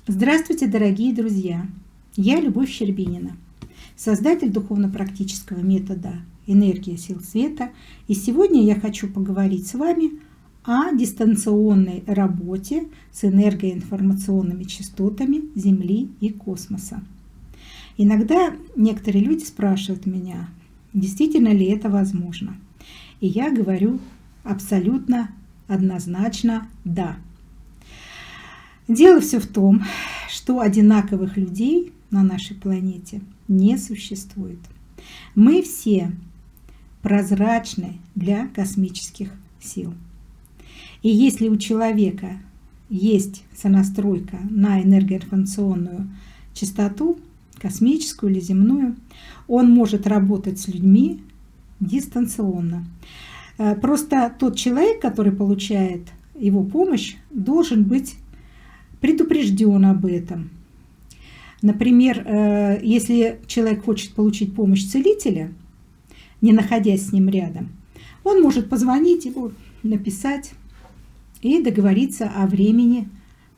Здравствуйте, дорогие друзья! Я Любовь Щербинина, создатель духовно-практического метода «Энергия сил света». И сегодня я хочу поговорить с вами о дистанционной работе с энергоинформационными частотами Земли и космоса. Иногда некоторые люди спрашивают меня, действительно ли это возможно. И я говорю абсолютно однозначно «да». Дело все в том, что одинаковых людей на нашей планете не существует. Мы все прозрачны для космических сил. И если у человека есть сонастройка на энергоинформационную частоту, космическую или земную, он может работать с людьми дистанционно. Просто тот человек, который получает его помощь, должен быть предупрежден об этом. Например, если человек хочет получить помощь целителя, не находясь с ним рядом, он может позвонить ему, написать и договориться о времени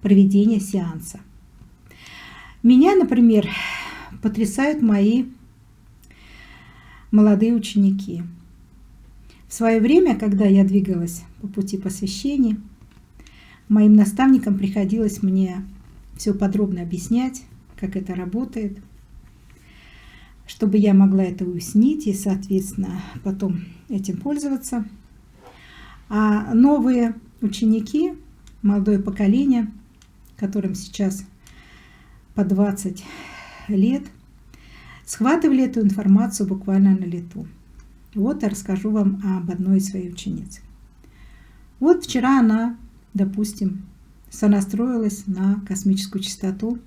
проведения сеанса. Меня, например, потрясают мои молодые ученики. В свое время, когда я двигалась по пути посвящений, моим наставникам приходилось мне все подробно объяснять, как это работает, чтобы я могла это уяснить и, соответственно, потом этим пользоваться. А новые ученики, молодое поколение, которым сейчас по 20 лет, схватывали эту информацию буквально на лету. Вот я расскажу вам об одной из своих учениц. Вот вчера она, допустим, сонастроилась на космическую частоту,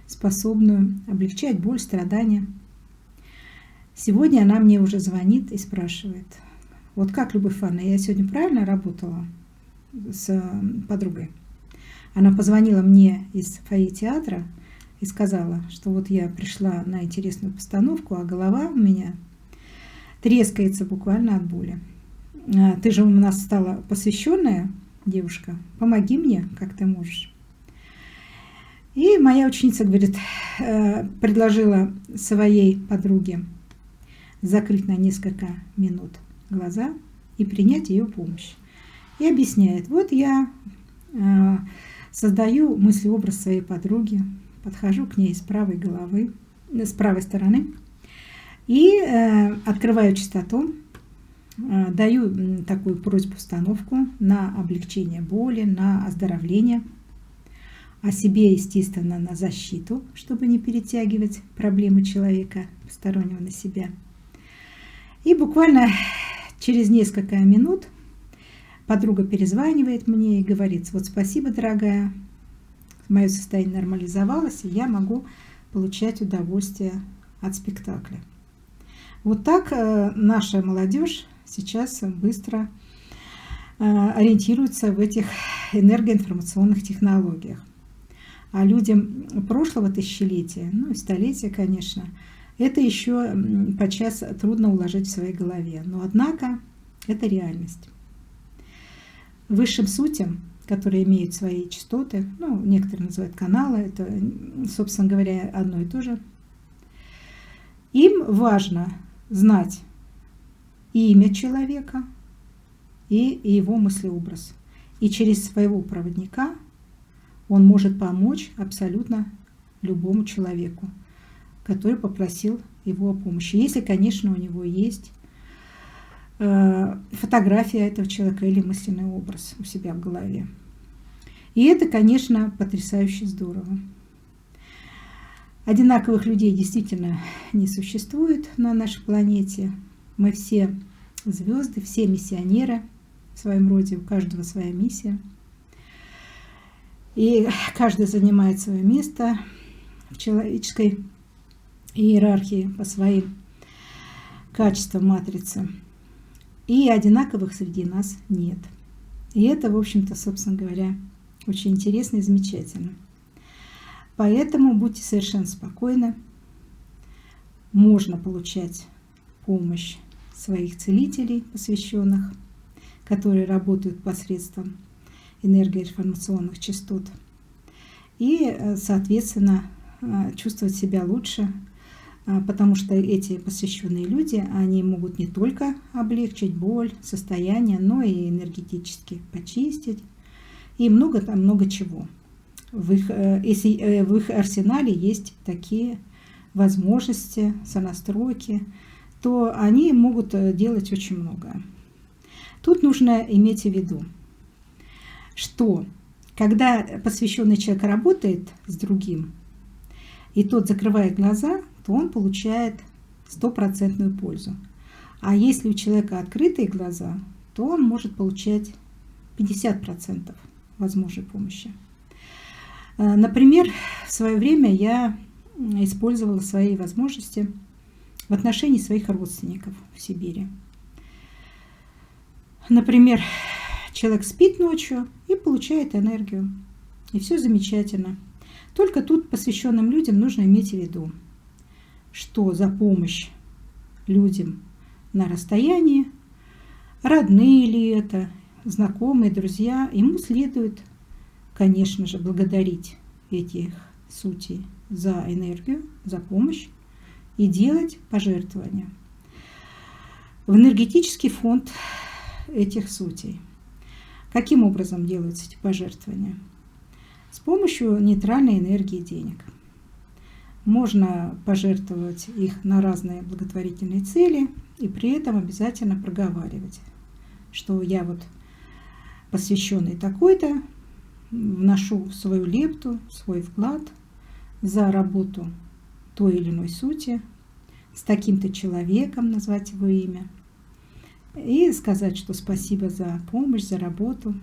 способную облегчать боль, страдания. Сегодня она мне уже звонит и спрашивает: вот как, Любовь Ивановна, я сегодня правильно работала с подругой? Она позвонила мне из фойе театра и сказала, что вот я пришла на интересную постановку, а голова у меня трескается буквально от боли. Ты же у нас стала посвященная девушка, помоги мне, как ты можешь. И моя ученица, говорит, предложила своей подруге закрыть на несколько минут глаза и принять ее помощь. И объясняет: вот я создаю мыслеобраз своей подруги, подхожу к ней с правой стороны и открываю частоту, даю такую просьбу-установку на облегчение боли, на оздоровление, о себе, естественно, на защиту, чтобы не перетягивать проблемы человека постороннего на себя. И буквально через несколько минут подруга перезванивает мне и говорит: вот спасибо, дорогая, мое состояние нормализовалось, и я могу получать удовольствие от спектакля. Вот так наша молодежь сейчас быстро ориентируется в этих энергоинформационных технологиях. А людям прошлого тысячелетия, ну и столетия, конечно, это еще подчас трудно уложить в своей голове. Но однако это реальность. Высшим сутям, которые имеют свои частоты, ну, некоторые называют каналы, это, собственно говоря, одно и то же, им важно знать и имя человека, и его мыслеобраз. И через своего проводника он может помочь абсолютно любому человеку, который попросил его о помощи. Если, конечно, у него есть фотография этого человека или мысленный образ у себя в голове. И это, конечно, потрясающе здорово. Одинаковых людей действительно не существует на нашей планете. Мы все звезды, все миссионеры в своем роде, у каждого своя миссия. И каждый занимает свое место в человеческой иерархии по своим качествам матрицы. И одинаковых среди нас нет. И это, в общем-то, собственно говоря, очень интересно и замечательно. Поэтому будьте совершенно спокойны. Можно получать помощь своих целителей, посвященных, которые работают посредством энергоинформационных частот. и, соответственно, чувствовать себя лучше, потому что эти посвященные люди, они могут не только облегчить боль, состояние, но и энергетически почистить, и много чего. Если в их арсенале есть такие возможности, сонастройки, то они могут делать очень многое. Тут нужно иметь в виду, что когда посвященный человек работает с другим, и тот закрывает глаза, то он получает 100% пользу. А если у человека открытые глаза, то он может получать 50% возможной помощи. Например, в свое время я использовала свои возможности в отношении своих родственников в Сибири. Например, человек спит ночью и получает энергию, и все замечательно. Только тут посвященным людям нужно иметь в виду, что за помощь людям на расстоянии, родные ли это, знакомые, друзья, ему следует, конечно же, благодарить этих сутей за энергию, за помощь и делать пожертвования в энергетический фонд этих сутей. Каким образом делаются эти пожертвования? С помощью нейтральной энергии денег. Можно пожертвовать их на разные благотворительные цели и при этом обязательно проговаривать, что я вот посвященный такой-то, вношу свою лепту, свой вклад за работу той или иной сути, с таким-то человеком, назвать его имя, и сказать, что спасибо за помощь, за работу.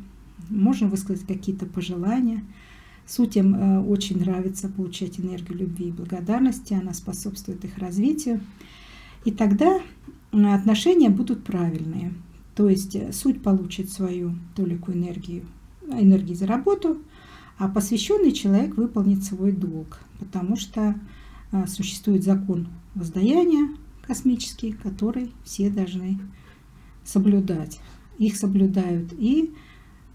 Можно высказать какие-то пожелания. Сутям очень нравится получать энергию любви и благодарности, она способствует их развитию. И тогда отношения будут правильные. То есть суть получит свою толику энергии за работу, а посвященный человек выполнит свой долг, потому что существует закон воздаяния космический, который все должны соблюдать. Их соблюдают и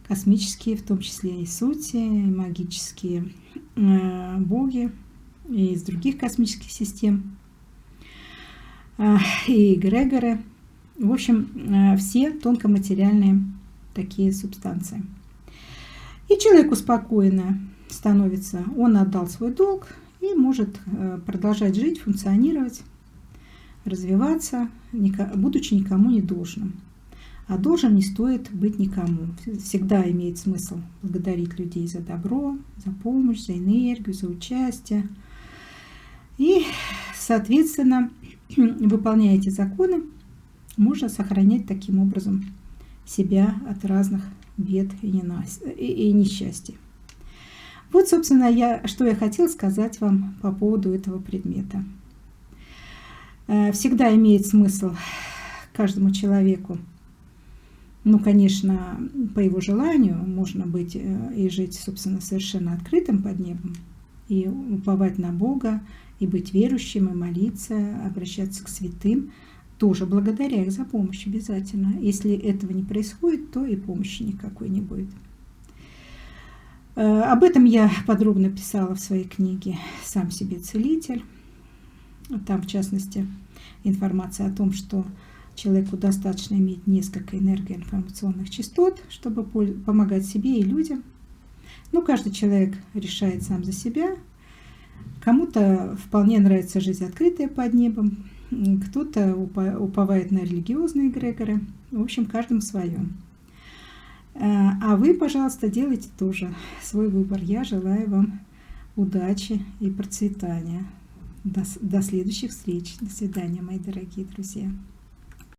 космические, в том числе и сути, и магические боги из других космических систем, и эгрегоры. В общем, все тонкоматериальные такие субстанции. И человеку спокойно становится, он отдал свой долг и может продолжать жить, функционировать, развиваться, будучи никому не должным. А должен не стоит быть никому. Всегда имеет смысл благодарить людей за добро, за помощь, за энергию, за участие. И, соответственно, выполняя эти законы, можно сохранять таким образом себя от разных бед и несчастий. Вот, собственно, что я хотела сказать вам по поводу этого предмета. Всегда имеет смысл каждому человеку, конечно, по его желанию, можно быть и жить, собственно, совершенно открытым под небом, и уповать на Бога, и быть верующим, и молиться, обращаться к святым, тоже благодаря их за помощь обязательно. Если этого не происходит, то и помощи никакой не будет. Об этом я подробно писала в своей книге «Сам себе целитель». Там, в частности, информация о том, что человеку достаточно иметь несколько энергоинформационных частот, чтобы помогать себе и людям. Каждый человек решает сам за себя. Кому-то вполне нравится жизнь открытая под небом, кто-то уповает на религиозные эгрегоры. В общем, каждому свое. А вы, пожалуйста, делайте тоже свой выбор. Я желаю вам удачи и процветания. До следующих встреч. До свидания, мои дорогие друзья.